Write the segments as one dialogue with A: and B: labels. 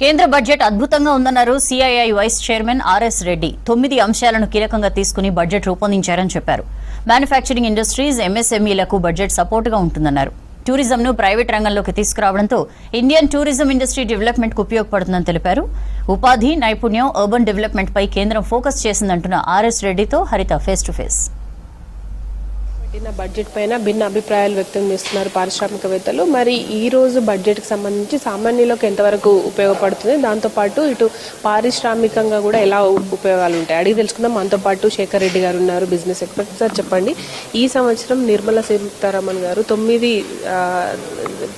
A: కేంద్ర బడ్జెట్ అద్భుతంగా ఉందన్నారు CII vice chairman RS Reddy. 9 అంశాలను కీలకంగా తీసుకుని బడ్జెట్ రూపొందించారని చెప్పారు. మ్యానుఫ్యాక్చరింగ్ ఇండస్ట్రీస్, ఎంఎస్ఎంఈలకు బడ్జెట్ సపోర్టుగా ఉంటుందన్నారు. టూరిజంను ప్రైవేట్ రంగంలోకి తీసుకురావడంతో ఇండియన్ టూరిజం ఇండస్ట్రీ డెవలప్మెంట్ కు ఉపయోగపడుతుందని తెలిపారు. ఉపాధి, నైపుణ్యం, అర్బన్ డెవలప్మెంట్ పై కేంద్రం ఫోకస్ చేసిందంటున్న ఆర్ఎస్ రెడ్డితో హరిత ఫేస్ టు ఫేస్.
B: బడ్జెట్ పైన భిన్న అభిప్రాయాలు వ్యక్తం చేస్తున్నారు పారిశ్రామికవేత్తలు. మరి ఈ రోజు బడ్జెట్కి సంబంధించి సామాన్యులకు ఎంతవరకు ఉపయోగపడుతుంది, దాంతోపాటు ఇటు పారిశ్రామికంగా కూడా ఎలా ఉపయోగాలు ఉంటాయి అడిగి తెలుసుకుందాం. మనతో పాటు శేఖర్ రెడ్డి గారు ఉన్నారు, బిజినెస్ ఎక్స్పర్ట్. సార్ చెప్పండి, ఈ సంవత్సరం నిర్మలా సీతారామన్ గారు 9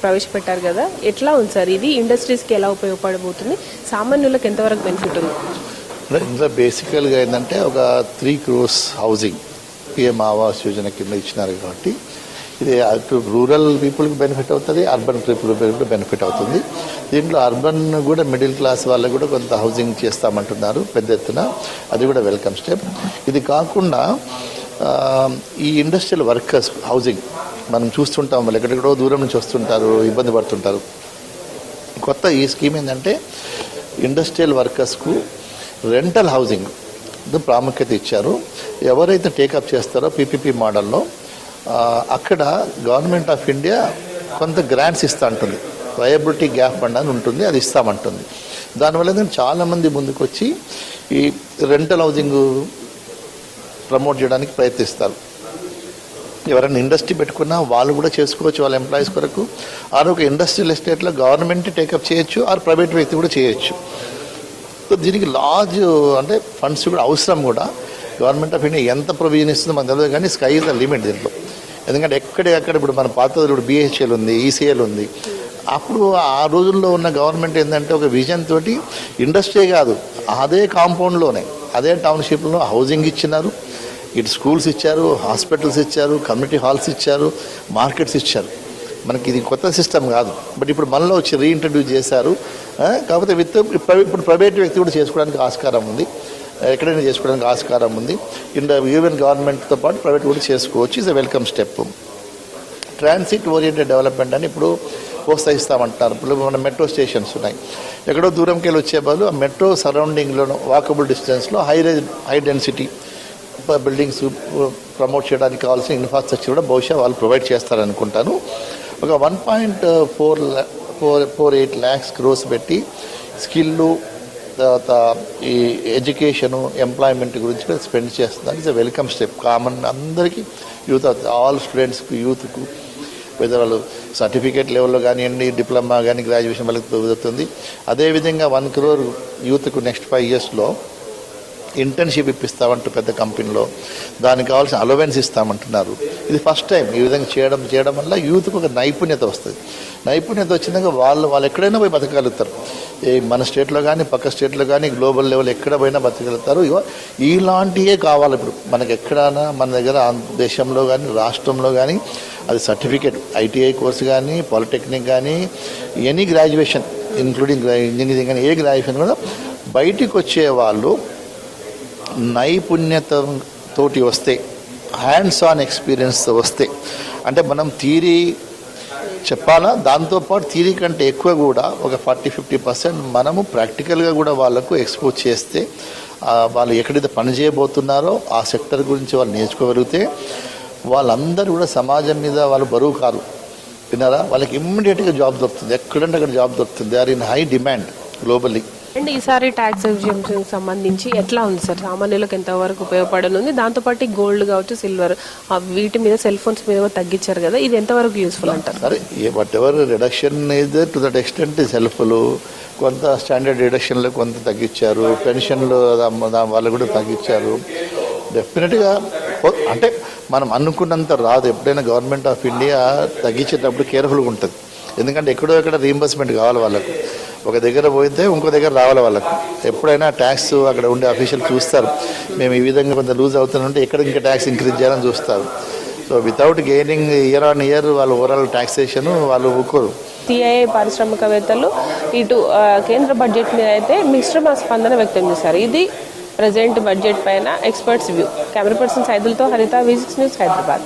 B: ప్రవేశపెట్టారు కదా, ఎట్లా ఉంది సార్? ఇది ఇండస్ట్రీస్కి ఎలా ఉపయోగపడబోతుంది, సామాన్యులకు ఎంతవరకు బెనిఫిట్ ఉంది?
C: ఇందులో బేసికల్గా ఏంటంటే ఒక 3 crores housing PM Awas Yojana కింద ఇచ్చినారు కాబట్టి ఇది రూరల్ పీపుల్కి బెనిఫిట్ అవుతుంది, అర్బన్ పీపుల్కి కూడా బెనిఫిట్ అవుతుంది. దీంట్లో అర్బన్ కూడా మిడిల్ క్లాస్ వాళ్ళకు కూడా కొంత హౌసింగ్ చేస్తామంటున్నారు పెద్ద ఎత్తున, అది కూడా వెల్కమ్ స్టెప్. ఇది కాకుండా ఈ ఇండస్ట్రియల్ వర్కర్స్ హౌసింగ్ మనం చూస్తుంటాం, వాళ్ళు ఎక్కడెక్కడో దూరం నుంచి వస్తుంటారు, ఇబ్బంది పడుతుంటారు. కొత్త ఈ స్కీమ్ ఏంటంటే ఇండస్ట్రియల్ వర్కర్స్కు రెంటల్ హౌసింగ్ ప్రాముఖ్యత ఇచ్చారు. ఎవరైతే టేకప్ చేస్తారో పీపీపీ మోడల్లో అక్కడ గవర్నమెంట్ ఆఫ్ ఇండియా కొంత గ్రాంట్స్ ఇస్తూ ఉంటుంది, వయబిలిటీ గ్యాప్ ఫండ్ అని ఉంటుంది, అది ఇస్తామంటుంది. దానివల్ల చాలామంది ముందుకు వచ్చి ఈ రెంటల్ హౌసింగ్ ప్రమోట్ చేయడానికి ప్రయత్నిస్తారు. ఎవరైనా ఇండస్ట్రీ పెట్టుకున్నా వాళ్ళు కూడా చేసుకోవచ్చు వాళ్ళ ఎంప్లాయీస్ కొరకు. ఒక ఇండస్ట్రియల్ ఎస్టేట్లో గవర్నమెంట్ టేకప్ చేయొచ్చు, ప్రైవేట్ వ్యక్తి కూడా చేయొచ్చు. సో దీనికి లార్జ్ అంటే ఫండ్స్ కూడా అవసరం. కూడా గవర్నమెంట్ ఆఫ్ ఇండియా ఎంత ప్రొవిజన్ ఇస్తుందో మనకు తెలియదు, కానీ స్కై ఇస్ ద లిమిట్ దీంట్లో. ఎందుకంటే ఎక్కడెక్కడ ఇప్పుడు మన పాత ఇప్పుడు బిహెచ్ఎల్ ఉంది, ఈసీఎల్ ఉంది. అప్పుడు ఆ రోజుల్లో ఉన్న గవర్నమెంట్ ఏంటంటే ఒక విజన్ తోటి ఇండస్ట్రీ కాదు, అదే కాంపౌండ్లోనే అదే టౌన్షిప్లో హౌసింగ్ ఇచ్చినారు, ఇటు స్కూల్స్ ఇచ్చారు, హాస్పిటల్స్ ఇచ్చారు, కమ్యూనిటీ హాల్స్ ఇచ్చారు, మార్కెట్స్ ఇచ్చారు. మనకి ఇది కొత్త సిస్టమ్ కాదు, బట్ ఇప్పుడు మనలో వచ్చి రీఇంట్రడ్యూస్ చేశారు. కాకపోతే ఇప్పుడు ప్రైవేట్ వ్యక్తి కూడా చేసుకోవడానికి ఆస్కారం ఉంది, ఎక్కడైనా చేసుకోవడానికి ఆస్కారం ఉంది. ఈవెన్ గవర్నమెంట్తో పాటు ప్రైవేట్ కూడా చేసుకోవచ్చు. Is a welcome step. Transit oriented development అని ఇప్పుడు ప్రోత్సహిస్తామంటున్నారు. ఇప్పుడు మన మెట్రో స్టేషన్స్ ఉన్నాయి, ఎక్కడో దూరంకి వెళ్ళి వచ్చే బదులు ఆ మెట్రో సరౌండింగ్లో వాకబుల్ డిస్టెన్స్లో హై డెన్సిటీ బిల్డింగ్స్ ప్రమోట్ చేయడానికి కావాల్సిన ఇన్ఫ్రాస్ట్రక్చర్ కూడా బహుశా వాళ్ళు ప్రొవైడ్ చేస్తారనుకుంటాను. ఒక 1.48 lakhs crores పెట్టి స్కిల్లు, తర్వాత ఈ ఎడ్యుకేషను, ఎంప్లాయ్మెంట్ గురించి కూడా స్పెండ్ చేస్తున్నారు. It's a welcome step. Common అందరికీ యూత్, ఆల్ స్టూడెంట్స్కి, యూత్కు, వెదర్ వాళ్ళు సర్టిఫికేట్ లెవెల్లో కానివ్వండి, డిప్లొమా కానీ, గ్రాడ్యుయేషన్ వాళ్ళకి దొరుకుతుంది. అదేవిధంగా 1 crore యూత్కు నెక్స్ట్ 5 yearsలో ఇంటర్న్షిప్ ఇప్పిస్తామంటూ పెద్ద కంపెనీలో, దానికి కావాల్సిన అలవెన్స్ ఇస్తామంటున్నారు. ఇది ఫస్ట్ టైం ఈ విధంగా చేయడం వల్ల యూత్కు ఒక నైపుణ్యత వస్తుంది. నైపుణ్యత వచ్చినాక వాళ్ళు ఎక్కడైనా పోయి బతకగలుగుతారు. మన స్టేట్లో కానీ, పక్క స్టేట్లో కానీ, గ్లోబల్ లెవెల్ ఎక్కడ పోయినా బతకగలుగుతారు. ఇలాంటివే కావాలి ఇప్పుడు మనకి. ఎక్కడైనా మన దగ్గర దేశంలో కానీ, రాష్ట్రంలో కానీ, అది సర్టిఫికేట్ ఐటీఐ కోర్సు కానీ, పాలిటెక్నిక్ కానీ, ఎనీ గ్రాడ్యుయేషన్ ఇంక్లూడింగ్ ఇంజనీరింగ్ కానీ, ఏ గ్రాడ్యుయేషన్ కూడా బయటికి వచ్చే వాళ్ళు నైపుణ్యతతోటి వస్తే, హ్యాండ్స్ ఆన్ ఎక్స్పీరియన్స్ వస్తే, అంటే మనం థియరీ చెప్పాలా, దాంతోపాటు థియరీ కంటే ఎక్కువ కూడా ఒక 40-50% మనము ప్రాక్టికల్గా కూడా వాళ్ళకు ఎక్స్పోజ్ చేస్తే, వాళ్ళు ఎక్కడైతే పని చేయబోతున్నారో ఆ సెక్టర్ గురించి వాళ్ళు నేర్చుకోగలిగితే వాళ్ళందరూ కూడా సమాజం మీద వాళ్ళు బరువు కారు. విన్నారా? వాళ్ళకి ఇమ్మీడియట్గా జాబ్ దొరుకుతుంది, ఎక్కడంటే అక్కడ జాబ్ దొరుకుతుంది. They are in high demand globally.
B: And ఈసారి ట్యాక్స్ ఎగ్జంప్షన్కి సంబంధించి ఎట్లా ఉంది సార్? సామాన్యులకు ఎంతవరకు ఉపయోగపడనుంది? దాంతోపాటు గోల్డ్ కావచ్చు, సిల్వర్, వీటి మీద, సెల్ ఫోన్స్ మీద తగ్గించారు కదా, ఇది ఎంతవరకు యూస్ఫుల్ అంటారు?
C: సరే, whatever reduction is to that extent సెల్ఫ్లు కొంత స్టాండర్డ్ రిడక్షన్లో కొంత తగ్గించారు, పెన్షన్లు వాళ్ళు కూడా తగ్గించారు. డెఫినెట్గా అంటే మనం అనుకున్నంత రాదు. ఎప్పుడైనా గవర్నమెంట్ ఆఫ్ ఇండియా తగ్గించేటప్పుడు కేర్ఫుల్గా ఉంటుంది. ఎందుకంటే ఎక్కడో ఎక్కడ రీయింబర్స్మెంట్ కావాలి వాళ్ళకు. ఒక దగ్గర పోయితే ఇంకో దగ్గర రావాలి వాళ్ళకు. ఎప్పుడైనా ట్యాక్స్ అక్కడ ఉండే అఫీషియల్ చూస్తారు, మేము ఈ విధంగా కొంత లూజ్ అవుతుంటే ఎక్కడ ఇంకా ట్యాక్స్ ఇంక్రీజ్ చేయాలని చూస్తారు. So without gaining year on year వాళ్ళు ఓవరాల్ ట్యాక్సేషన్ వాళ్ళు ఊరుకోరు.
B: సిఐఐ పారిశ్రామికవేత్తలు ఇటు కేంద్ర బడ్జెట్ మీద అయితే మిశ్రమ స్పందన వ్యక్తం చేశారు. ఇది ప్రజెంట్ బడ్జెట్ పైన ఎక్స్పర్ట్స్ వ్యూ. కెమెరా పర్సన్ సైదులతో హరిత, V6 న్యూస్, హైదరాబాద్.